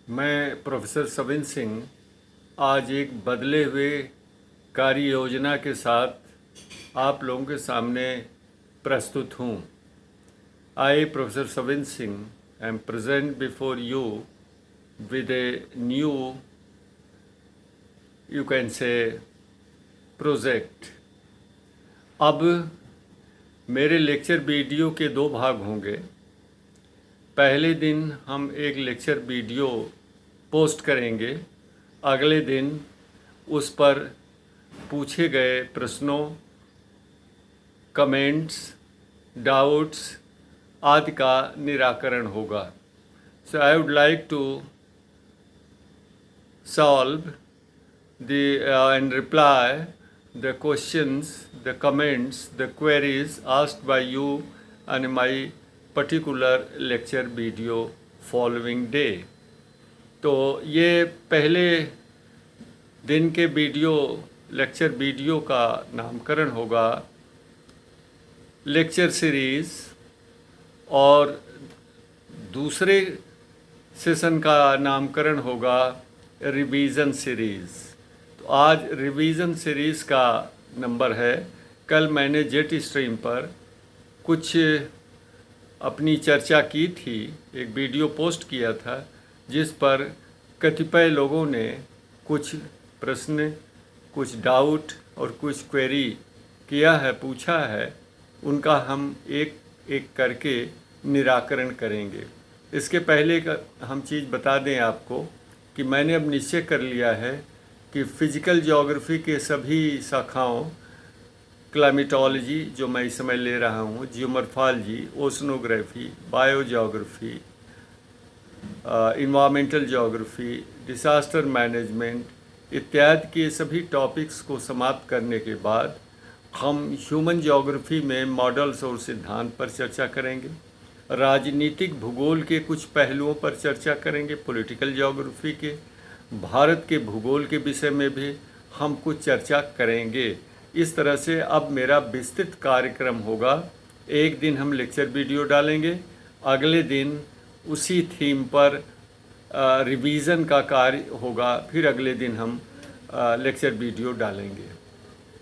मैं प्रोफेसर सविन सिंह आज एक बदले हुए कार्य योजना के साथ आप लोगों के सामने प्रस्तुत हूँ। I professor Savin Singh am present before you with a new, you can say, project. अब मेरे लेक्चर वीडियो के दो भाग होंगे। पहले दिन हम एक लेक्चर वीडियो पोस्ट करेंगे, अगले दिन उस पर पूछे गए प्रश्नों, कमेंट्स, डाउट्स आदि का निराकरण होगा। So I would like to solve and reply the questions, the comments, the queries asked by you on my particular lecture video following day। तो ये पहले दिन के लेक्चर वीडियो का नामकरण होगा लेक्चर सीरीज़ और दूसरे सेशन का नामकरण होगा रिवीजन सीरीज़। तो आज रिवीजन सीरीज़ का नंबर है। कल मैंने जेट स्ट्रीम पर कुछ अपनी चर्चा की थी, एक वीडियो पोस्ट किया था जिस पर कतिपय लोगों ने कुछ प्रश्न, कुछ डाउट और कुछ क्वेरी किया है, पूछा है। उनका हम एक एक करके निराकरण करेंगे। इसके पहले का हम चीज़ बता दें आपको कि मैंने अब निश्चय कर लिया है कि फ़िज़िकल ज्योग्राफी के सभी शाखाओं, क्लाइमेटोलॉजी जो मैं इस समय ले रहा हूँ, geomorphology, oceanography, biogeography, environmental geography, disaster management इत्यादि के सभी टॉपिक्स को समाप्त करने के बाद हम ह्यूमन ज्योग्राफी में मॉडल्स और सिद्धांत पर चर्चा करेंगे। राजनीतिक भूगोल के कुछ पहलुओं पर चर्चा करेंगे, पॉलिटिकल ज्योग्राफी के, भारत के भूगोल के विषय में भी हम कुछ चर्चा करेंगे। इस तरह से अब मेरा विस्तृत कार्यक्रम होगा। एक दिन हम लेक्चर वीडियो डालेंगे, अगले दिन उसी थीम पर रिवीजन का कार्य होगा, फिर अगले दिन हम लेक्चर वीडियो डालेंगे।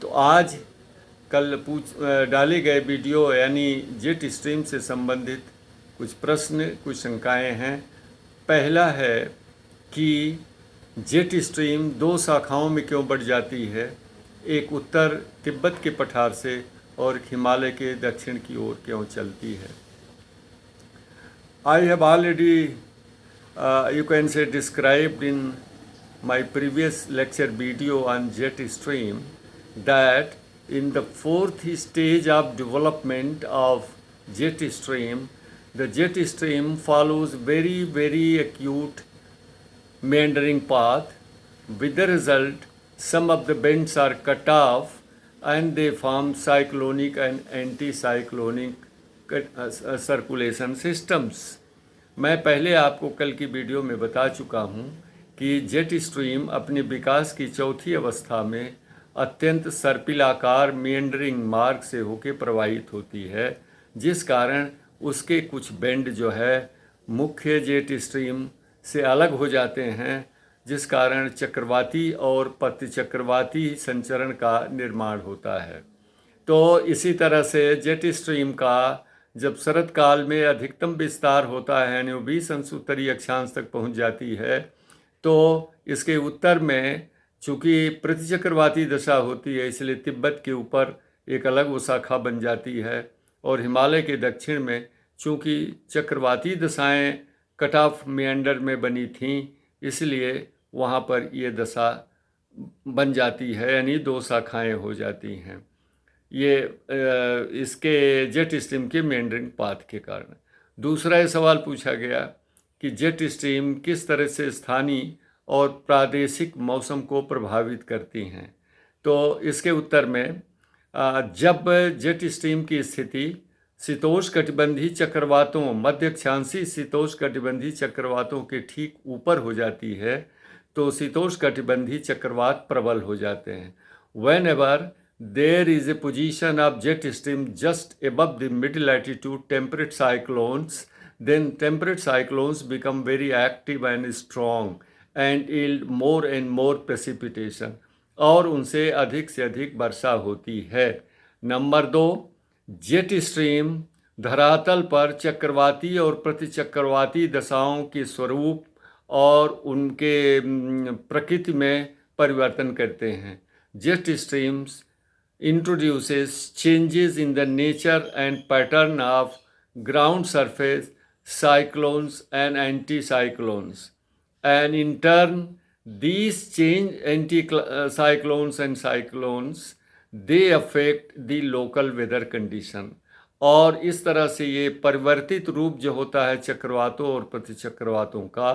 तो आज कल डाले गए वीडियो यानी जेट स्ट्रीम से संबंधित कुछ प्रश्न, कुछ शंकाएं हैं। पहला है कि जेट स्ट्रीम दो शाखाओं में क्यों बढ़ जाती है, एक उत्तर तिब्बत के पठार से और हिमालय के दक्षिण की ओर क्यों चलती है। I have already you can say described in my previous lecture video on jet stream that in the fourth stage of development of jet stream, the jet stream follows very acute meandering path. With the result, some of the bends are cut off and they form cyclonic and anticyclonic circulation systems. मैं पहले आपको कल की video में बता चुका हूँ कि जेट स्ट्रीम अपने विकास की चौथी अवस्था में अत्यंत सर्पिलाकार मेंडरिंग मार्ग से होकर प्रवाहित होती है, जिस कारण उसके कुछ बेंड जो है मुख्य जेट स्ट्रीम से अलग हो जाते हैं, जिस कारण चक्रवाती और पतिचक्रवाती संचरण का निर्माण होता है। तो इसी तरह से जेट स्ट्रीम का जब शरद काल में अधिकतम विस्तार होता है यानी 20 अंश उत्तरी अक्षांश तक पहुंच जाती है, तो इसके उत्तर में चूँकि प्रतिचक्रवाती दशा होती है, इसलिए तिब्बत के ऊपर एक अलग वो शाखा बन जाती है और हिमालय के दक्षिण में चूँकि चक्रवाती दशाएं कट ऑफ मेंडर में बनी थीं, इसलिए वहाँ पर ये दशा बन जाती है, यानी दो शाखाएं हो जाती हैं। ये इसके जेट स्ट्रीम के मेंडरिंग पाथ के कारण। दूसरा ये सवाल पूछा गया कि जेट स्ट्रीम किस तरह से स्थानीय और प्रादेशिक मौसम को प्रभावित करती हैं। तो इसके उत्तर में जब जेट स्ट्रीम की स्थिति शीतोष्णकटिबंधीय चक्रवातों, मध्य अक्षांशीय शीतोष्णकटिबंधीय चक्रवातों के ठीक ऊपर हो जाती है, तो शीतोष्णकटिबंधीय चक्रवात प्रबल हो जाते हैं। Whenever there is a position of jet stream just above the mid latitude, temperate cyclones then temperate cyclones become very active and strong and yield more and more precipitation, और उनसे अधिक से अधिक वर्षा होती है। नंबर 2, जेट स्ट्रीम धरातल पर चक्रवाती और प्रतिचक्रवाती दशाओं के स्वरूप और उनके प्रकृति में परिवर्तन करते हैं। Jet streams introduces changes in the nature and pattern of ground surface cyclones and anticyclones, and in turn these change anticyclones and cyclones they affect the local weather condition, और इस तरह से ये परिवर्तित रूप जो होता है चक्रवातों और प्रतिचक्रवातों का,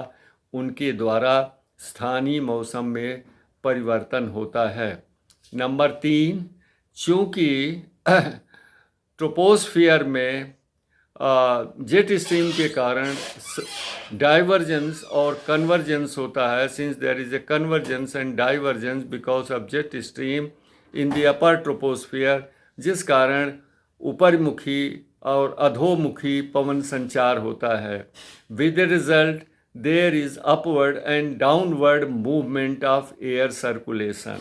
उनके द्वारा स्थानीय मौसम में परिवर्तन होता है। नंबर 3, चूँकि ट्रोपोस्फियर में जेट स्ट्रीम के कारण डाइवर्जेंस और कन्वर्जेंस होता है, since there is a convergence and divergence because of jet stream in the upper troposphere, जिस कारण ऊपरमुखी और अधोमुखी पवन संचार होता है। With the result there is upward and downward movement of air circulation.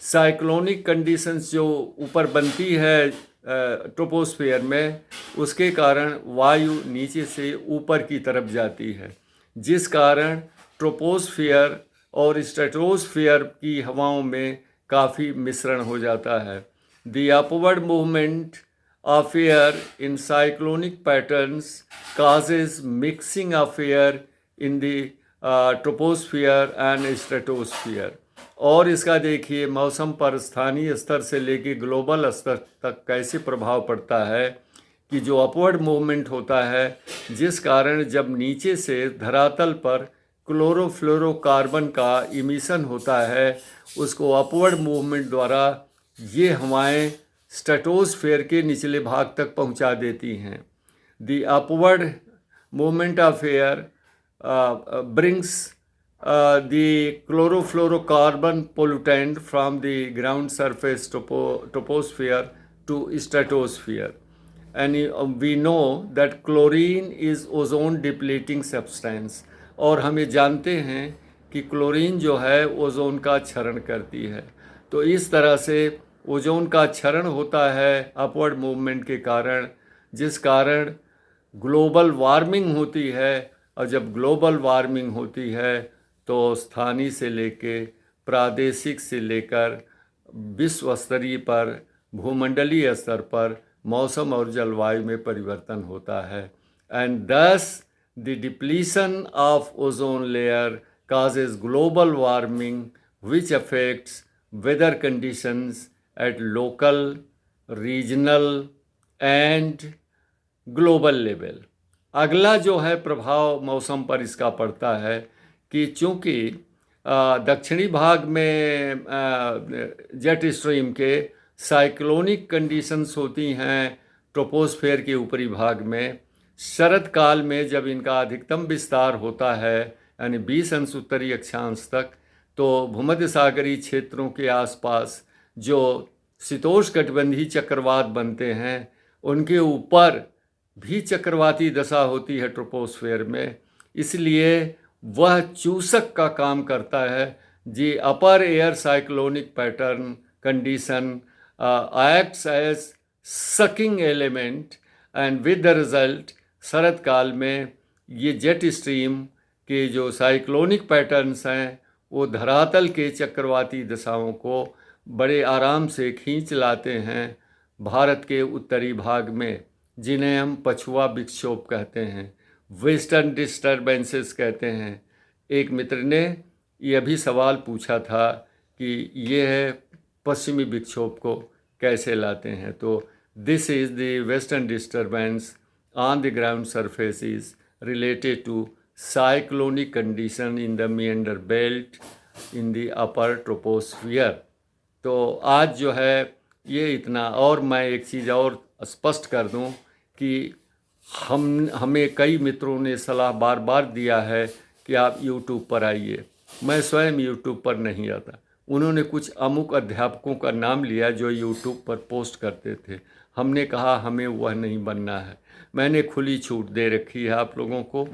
Cyclonic conditions जो ऊपर बनती है ट्रोपोस्फियर में, उसके कारण वायु नीचे से ऊपर की तरफ जाती है, जिस कारण ट्रोपोस्फियर और स्ट्रेटोस्फियर की हवाओं में काफ़ी मिश्रण हो जाता है। The upward movement of air in cyclonic patterns causes mixing of air in the troposphere and stratosphere। और इसका देखिए मौसम पर स्थानीय स्तर से लेकर ग्लोबल स्तर तक कैसे प्रभाव पड़ता है कि जो अपवर्ड मूवमेंट होता है, जिस कारण जब नीचे से धरातल पर क्लोरोफ्लोरोकार्बन का इमिशन होता है, उसको अपवर्ड मूवमेंट द्वारा ये हवाएं स्ट्रेटोस्फेयर के निचले भाग तक पहुंचा देती हैं। The upward movement of air brings the chlorofluorocarbon pollutant from the ground surface troposphere to stratosphere, and we know that chlorine is ozone depleting substance, और हमें जानते हैं कि क्लोरीन जो है ओजोन का क्षरण करती है। तो इस तरह से ओजोन का क्षरण होता है अपवर्ड मूवमेंट के कारण, जिस कारण ग्लोबल वार्मिंग होती है, और जब ग्लोबल वार्मिंग होती है तो स्थानीय से लेके प्रादेशिक से लेकर विश्व स्तरीय पर भूमंडलीय स्तर पर मौसम और जलवायु में परिवर्तन होता है। एंड दस the depletion of ozone layer causes global warming which affects weather conditions at local, regional and global level। अगला जो है प्रभाव मौसम पर इसका पड़ता है कि चूँकि दक्षिणी भाग में जेट स्ट्रीम के साइक्लोनिक कंडीशंस होती हैं ट्रोपोस्फेयर के ऊपरी भाग में, शरद काल में जब इनका अधिकतम विस्तार होता है यानी 20 अंश उत्तरी अक्षांश तक, तो भूमध्य सागरीय क्षेत्रों के आसपास जो शीतोष्णकटिबंधीय चक्रवात बनते हैं, उनके ऊपर भी चक्रवाती दशा होती है ट्रोपोस्फेयर में, इसलिए वह चूसक का काम करता है। जी upper air cyclonic pattern condition acts as sucking element, and with the result शरद काल में ये जेट स्ट्रीम के जो साइक्लोनिक पैटर्न्स हैं वो धरातल के चक्रवाती दशाओं को बड़े आराम से खींच लाते हैं भारत के उत्तरी भाग में, जिन्हें हम पछुआ विक्षोभ कहते हैं, वेस्टर्न डिस्टर्बेंसेस कहते हैं। एक मित्र ने यह भी सवाल पूछा था कि ये है पश्चिमी विक्षोभ को कैसे लाते हैं, तो this is the western disturbance on the ground surface is related to cyclonic condition in the meander belt in the upper troposphere। तो आज जो है ये इतना, और मैं एक चीज़ और स्पष्ट कर दूं कि हमें कई मित्रों ने सलाह बार बार दिया है कि आप YouTube पर आइए। मैं स्वयं YouTube पर नहीं आता, उन्होंने कुछ अमुक अध्यापकों का नाम लिया जो YouTube पर पोस्ट करते थे। हमने कहा हमें वह नहीं बनना है। मैंने खुली छूट दे रखी है आप लोगों को।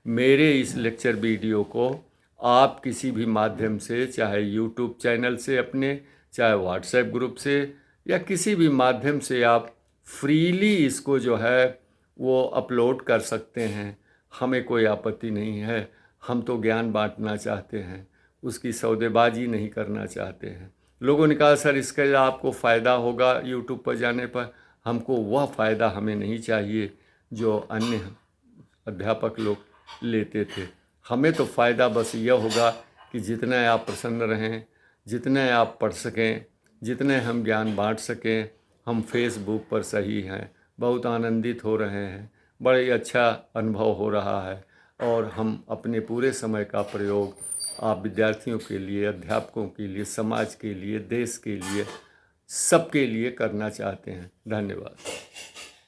मेरे इस लेक्चर वीडियो को आप किसी भी माध्यम से, चाहे यूट्यूब चैनल से अपने, चाहे व्हाट्सएप ग्रुप से, या किसी भी माध्यम से आप फ्रीली इसको जो है वो अपलोड कर सकते हैं। हमें कोई आपत्ति नहीं है। हम तो ज्ञान बांटना चाहते हैं, उसकी सौदेबाजी नहीं करना चाहते हैं। लोगों ने कहा सर इसका आपको फ़ायदा होगा यूट्यूब पर जाने पर। हमको वह फ़ायदा हमें नहीं चाहिए जो अन्य अध्यापक लोग लेते थे। हमें तो फ़ायदा बस यह होगा कि जितने आप प्रसन्न रहें, जितने आप पढ़ सकें, जितने हम ज्ञान बांट सकें। हम फेसबुक पर सही हैं, बहुत आनंदित हो रहे हैं, बड़ा ही अच्छा अनुभव हो रहा है। और हम अपने पूरे समय का प्रयोग आप विद्यार्थियों के लिए, अध्यापकों के लिए, समाज के लिए, देश के लिए, सबके लिए करना चाहते हैं। धन्यवाद।